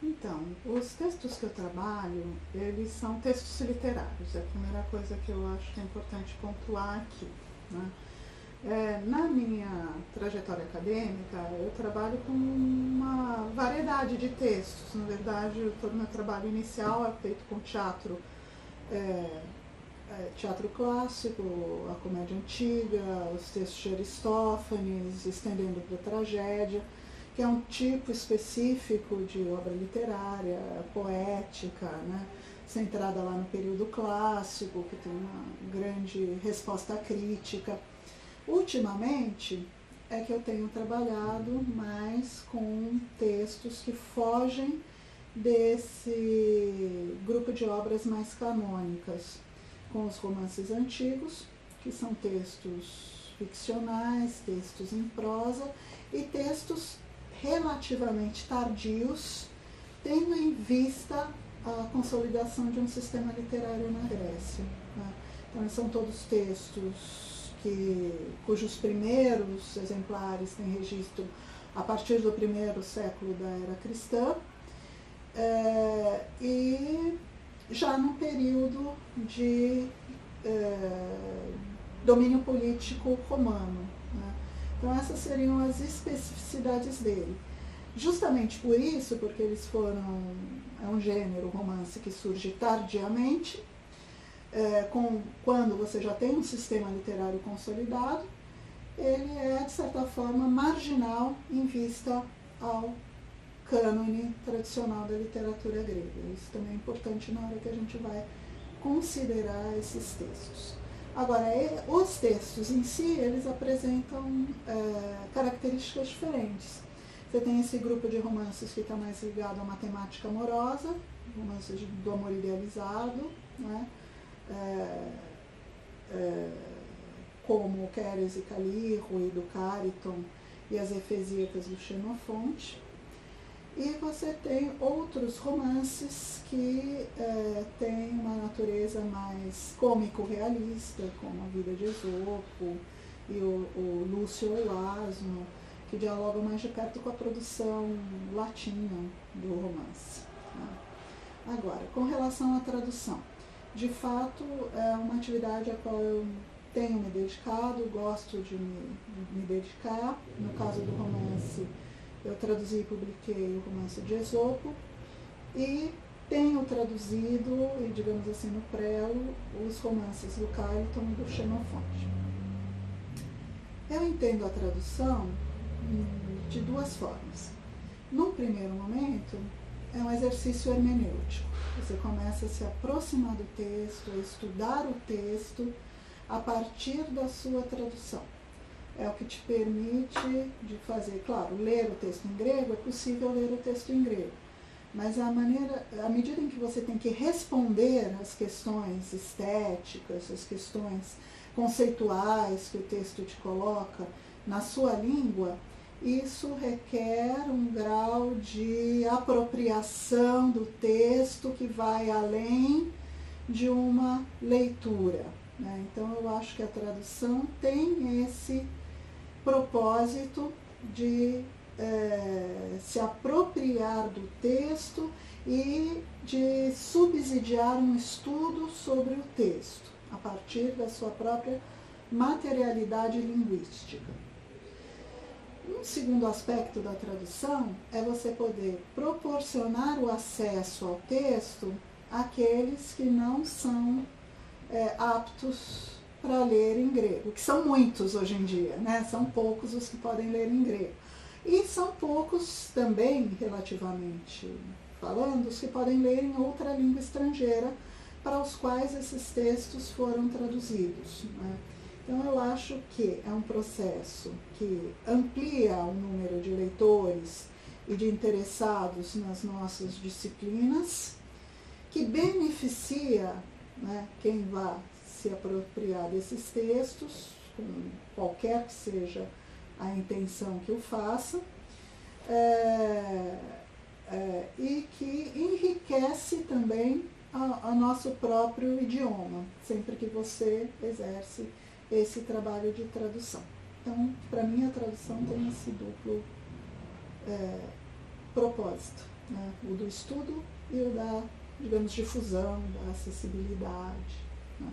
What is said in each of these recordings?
Então, os textos que eu trabalho, eles são textos literários. É a primeira coisa que eu acho que é importante pontuar aqui, né? Na minha trajetória acadêmica, eu trabalho com uma variedade de textos. Na verdade, todo o meu trabalho inicial é feito com teatro, teatro clássico, a comédia antiga, os textos de Aristófanes, estendendo para a tragédia, que é um tipo específico de obra literária, poética, né? Centrada lá no período clássico, que tem uma grande resposta crítica. Ultimamente é que eu tenho trabalhado mais com textos que fogem desse grupo de obras mais canônicas, com os romances antigos, que são textos ficcionais, textos em prosa e textos relativamente tardios, tendo em vista a consolidação de um sistema literário na Grécia, né? Então, são todos textos cujos primeiros exemplares têm registro a partir do primeiro século da era cristã, e já no período de domínio político romano, né? Então essas seriam as especificidades dele. Justamente por isso, porque eles foram, é um gênero romance que surge tardiamente, quando você já tem um sistema literário consolidado, ele é, de certa forma, marginal em vista ao cânone tradicional da literatura grega. Isso também é importante na hora que a gente vai considerar esses textos. Agora, os textos em si, eles apresentam características diferentes. Você tem esse grupo de romances que está mais ligado à matemática amorosa, romances do amor idealizado, né? Como Queres e Calirro e do Cariton e as Efesíacas do Xenofonte. E você tem outros romances que têm uma natureza mais cômico-realista, como A Vida de Esopo e o Lúcio ou Asno, que dialogam mais de perto com a produção latina do romance, né? Agora, com relação à tradução, de fato é uma atividade a qual eu tenho me dedicado, gosto de me dedicar. No caso do romance, eu traduzi e publiquei o romance de Esopo e tenho traduzido, e digamos assim, no prelo, os romances do Cariton e do Xenofonte. Eu entendo a tradução de duas formas. Num primeiro momento, é um exercício hermenêutico. Você começa a se aproximar do texto, a estudar o texto a partir da sua tradução. É o que te permite de fazer, claro, ler o texto em grego, é possível ler o texto em grego, mas à medida em que você tem que responder às questões estéticas, às questões conceituais que o texto te coloca na sua língua, isso requer um grau de apropriação do texto que vai além de uma leitura, né? Então, eu acho que a tradução tem esse propósito de se apropriar do texto e de subsidiar um estudo sobre o texto, a partir da sua própria materialidade linguística. Um segundo aspecto da tradução é você poder proporcionar o acesso ao texto àqueles que não são aptos para ler em grego, que são muitos hoje em dia, né? São poucos os que podem ler em grego. E são poucos também, relativamente falando, os que podem ler em outra língua estrangeira para os quais esses textos foram traduzidos, né? Então, eu acho que é um processo que amplia o número de leitores e de interessados nas nossas disciplinas, que beneficia, né, quem vai se apropriar desses textos, com qualquer que seja a intenção que o faça, e que enriquece também o nosso próprio idioma, sempre que você exerce esse trabalho de tradução. Então, para mim, a tradução tem esse duplo propósito, né? O do estudo e o da, digamos, difusão, da acessibilidade. Né?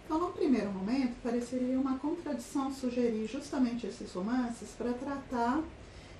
Então, no primeiro momento, pareceria uma contradição sugerir justamente esses romances para tratar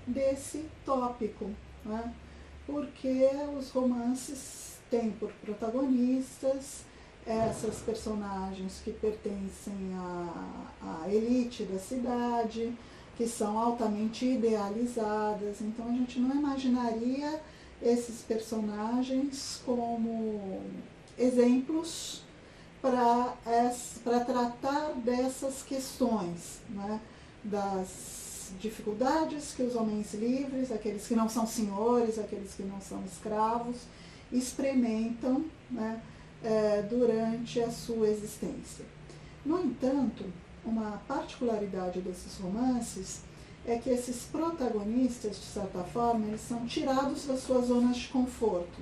desse tópico, né? Porque os romances têm por protagonistas essas personagens que pertencem à elite da cidade, que são altamente idealizadas. Então a gente não imaginaria esses personagens como exemplos para tratar dessas questões, né? Das dificuldades que os homens livres, aqueles que não são senhores, aqueles que não são escravos, experimentam, né? Durante a sua existência. No entanto, uma particularidade desses romances é que esses protagonistas, de certa forma, eles são tirados das suas zonas de conforto.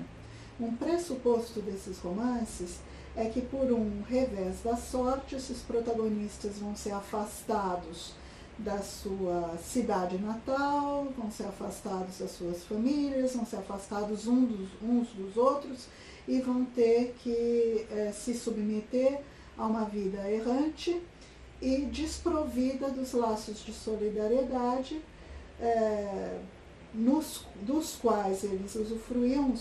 Um pressuposto desses romances é que, por um revés da sorte, esses protagonistas vão ser afastados da sua cidade natal, vão ser afastados das suas famílias, vão ser afastados uns dos outros e vão ter que se submeter a uma vida errante e desprovida dos laços de solidariedade dos quais eles usufruíam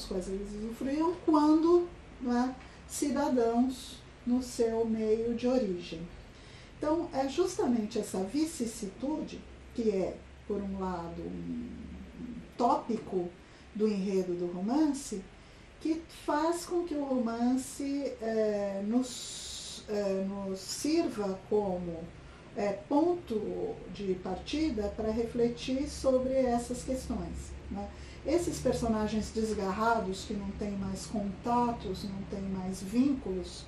quando, né, cidadãos no seu meio de origem. Então, é justamente essa vicissitude, que é, por um lado, um tópico do enredo do romance, que faz com que o romance nos sirva como ponto de partida para refletir sobre essas questões. Né? Esses personagens desgarrados, que não têm mais contatos, não têm mais vínculos,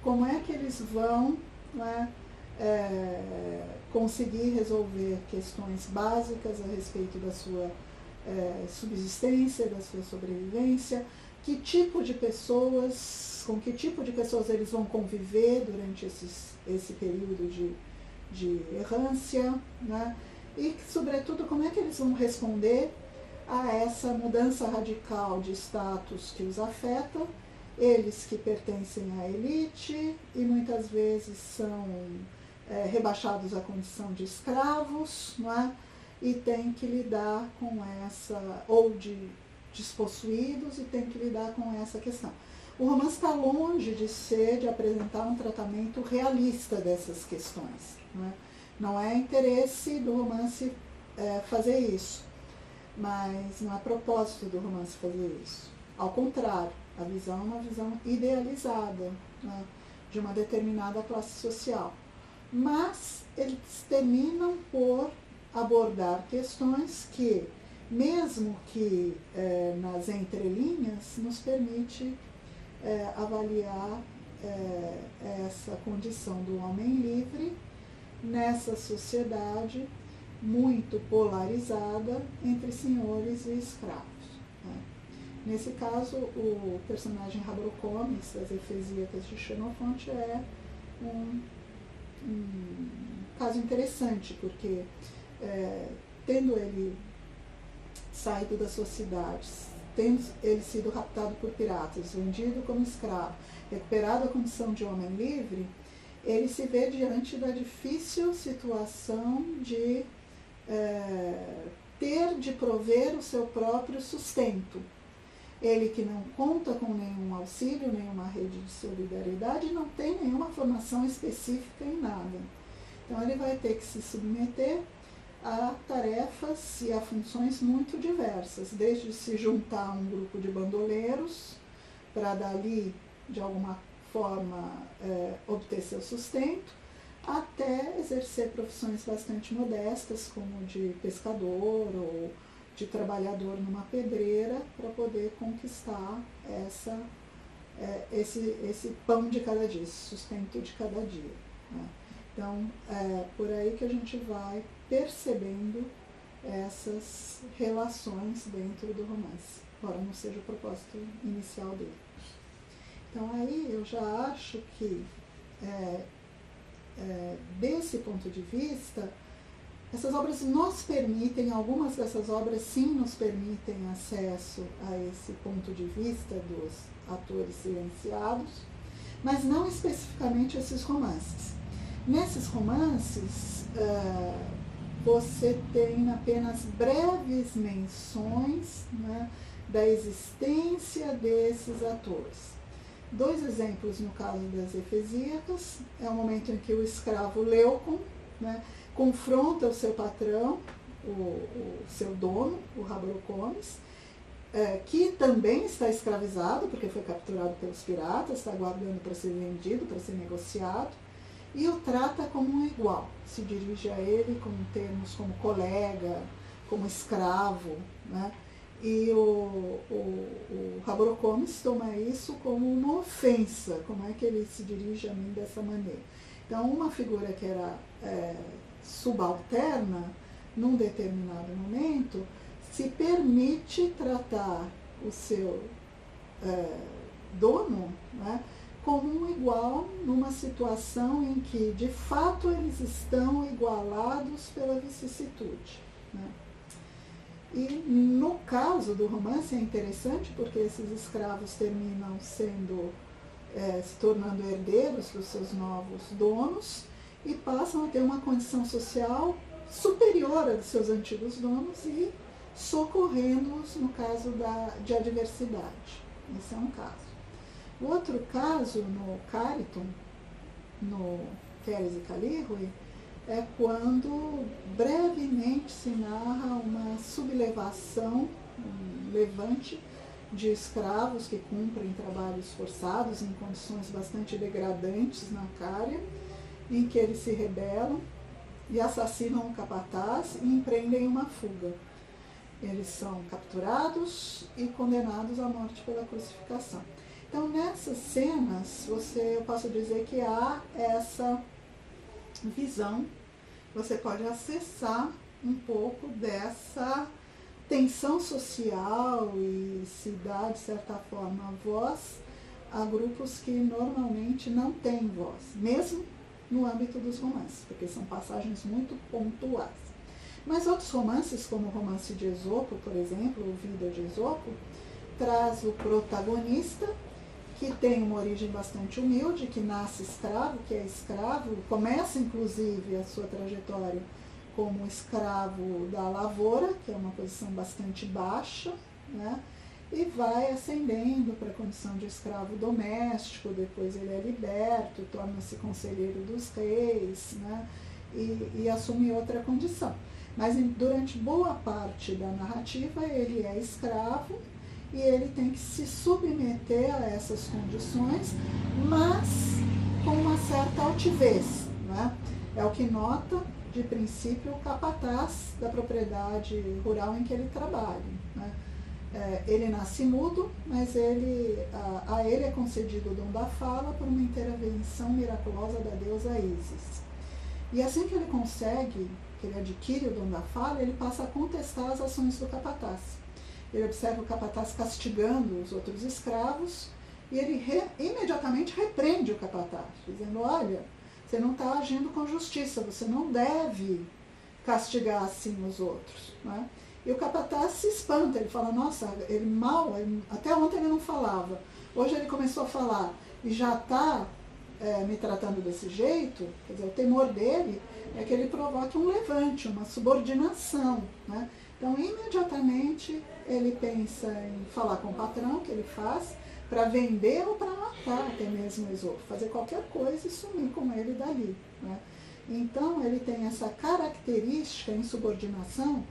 como é que eles vão, né, conseguir resolver questões básicas a respeito da sua subsistência, da sua sobrevivência, com que tipo de pessoas eles vão conviver durante esse período de errância, né? E, sobretudo, como é que eles vão responder a essa mudança radical de status que os afeta, eles que pertencem à elite e muitas vezes são rebaixados à condição de escravos, não é? E tem que lidar com ou de despossuídos, e tem que lidar com essa questão. O romance está longe de apresentar um tratamento realista dessas questões. Né? Não é interesse do romance fazer isso, mas não é propósito do romance fazer isso. Ao contrário, a visão é uma visão idealizada, né, de uma determinada classe social. Mas eles terminam por abordar questões que, mesmo que nas entrelinhas, nos permite avaliar essa condição do homem livre nessa sociedade muito polarizada entre senhores e escravos. Né? Nesse caso, o personagem Habrocomes, das Efesíacas de Xenofonte, é um caso interessante, porque tendo ele saído das suas cidades, tendo ele sido raptado por piratas, vendido como escravo, recuperado a condição de homem livre, ele se vê diante da difícil situação de ter de prover o seu próprio sustento. Ele que não conta com nenhum auxílio, nenhuma rede de solidariedade, não tem nenhuma formação específica em nada. Então ele vai ter que se submeter a tarefas e a funções muito diversas, desde se juntar a um grupo de bandoleiros para dali, de alguma forma, obter seu sustento, até exercer profissões bastante modestas, como de pescador ou de trabalhador numa pedreira, para poder conquistar esse pão de cada dia, esse sustento de cada dia. Né? Então, por aí que a gente vai percebendo essas relações dentro do romance, embora não seja o propósito inicial dele. Então, aí eu já acho que, desse ponto de vista, Essas obras nos permitem, algumas dessas obras sim nos permitem acesso a esse ponto de vista dos atores silenciados, mas não especificamente esses romances. Nesses romances, você tem apenas breves menções, né, da existência desses atores. 2 exemplos no caso das Efesíacas, é o momento em que o escravo Leucon, né, confronta o seu patrão, o seu dono, o Raborocomes, que também está escravizado, porque foi capturado pelos piratas, está aguardando para ser vendido, para ser negociado, e o trata como um igual, se dirige a ele com termos como colega, como escravo, né? E o Raborocomes toma isso como uma ofensa, como é que ele se dirige a mim dessa maneira. Então, uma figura que era subalterna, num determinado momento, se permite tratar o seu dono, né, como um igual numa situação em que, de fato, eles estão igualados pela vicissitude, né? E no caso do romance é interessante porque esses escravos terminam sendo, se tornando herdeiros dos seus novos donos e passam a ter uma condição social superior à dos seus antigos donos e socorrendo-os no caso de adversidade. Esse é um caso. O outro caso, no Cariton, no Keres e Calíroe, é quando brevemente se narra uma sublevação, um levante de escravos que cumprem trabalhos forçados em condições bastante degradantes na Cária, em que eles se rebelam e assassinam o capataz e empreendem uma fuga. Eles são capturados e condenados à morte pela crucificação. Então, nessas cenas, eu posso dizer que há essa visão, você pode acessar um pouco dessa tensão social e se dá, de certa forma, voz a grupos que normalmente não têm voz, mesmo no âmbito dos romances, porque são passagens muito pontuais. Mas outros romances, como o romance de Esopo, por exemplo, o Vida de Esopo, traz o protagonista, que tem uma origem bastante humilde, que nasce escravo, que é escravo, começa inclusive a sua trajetória como escravo da lavoura, que é uma posição bastante baixa, né? E vai ascendendo para a condição de escravo doméstico, depois ele é liberto, torna-se conselheiro dos reis, né? E assume outra condição. Mas durante boa parte da narrativa ele é escravo, e ele tem que se submeter a essas condições, mas com uma certa altivez, né? É o que nota, de princípio, o capataz da propriedade rural em que ele trabalha, né? Ele nasce mudo, mas a ele é concedido o dom da fala por uma intervenção miraculosa da deusa Ísis. E assim que ele consegue, que ele adquire o dom da fala, ele passa a contestar as ações do capataz. Ele observa o capataz castigando os outros escravos e ele imediatamente repreende o capataz, dizendo: olha, você não está agindo com justiça, você não deve castigar assim os outros, né? E o capataz se espanta, ele fala: nossa, até ontem ele não falava, hoje ele começou a falar e já está me tratando desse jeito. Quer dizer, o temor dele é que ele provoque um levante, uma subordinação, né? Então, imediatamente, ele pensa em falar com o patrão, que ele faz, para vender ou para matar até mesmo o Esopo, fazer qualquer coisa e sumir com ele dali, né? Então, ele tem essa característica em subordinação,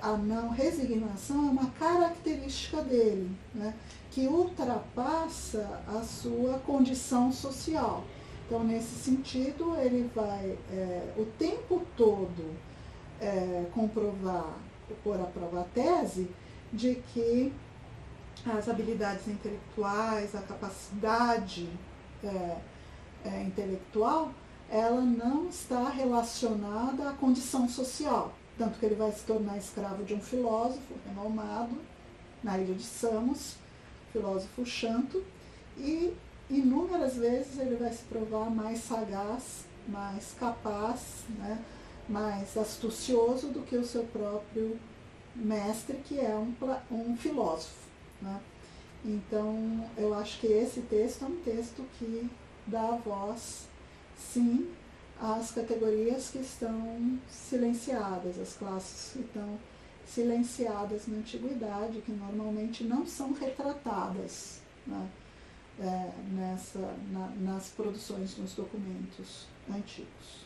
a não resignação é uma característica dele, né, que ultrapassa a sua condição social. Então, nesse sentido, ele vai o tempo todo comprovar, pôr à prova a tese de que as habilidades intelectuais, a capacidade intelectual, ela não está relacionada à condição social. Tanto que ele vai se tornar escravo de um filósofo renomado na ilha de Samos, filósofo Xanto, e inúmeras vezes ele vai se provar mais sagaz, mais capaz, né, mais astucioso do que o seu próprio mestre, que é um filósofo, né? Então, eu acho que esse texto é um texto que dá voz, sim, às categorias que estão silenciadas, às classes que estão silenciadas na antiguidade, que normalmente não são retratadas, né, nas produções, nos documentos antigos.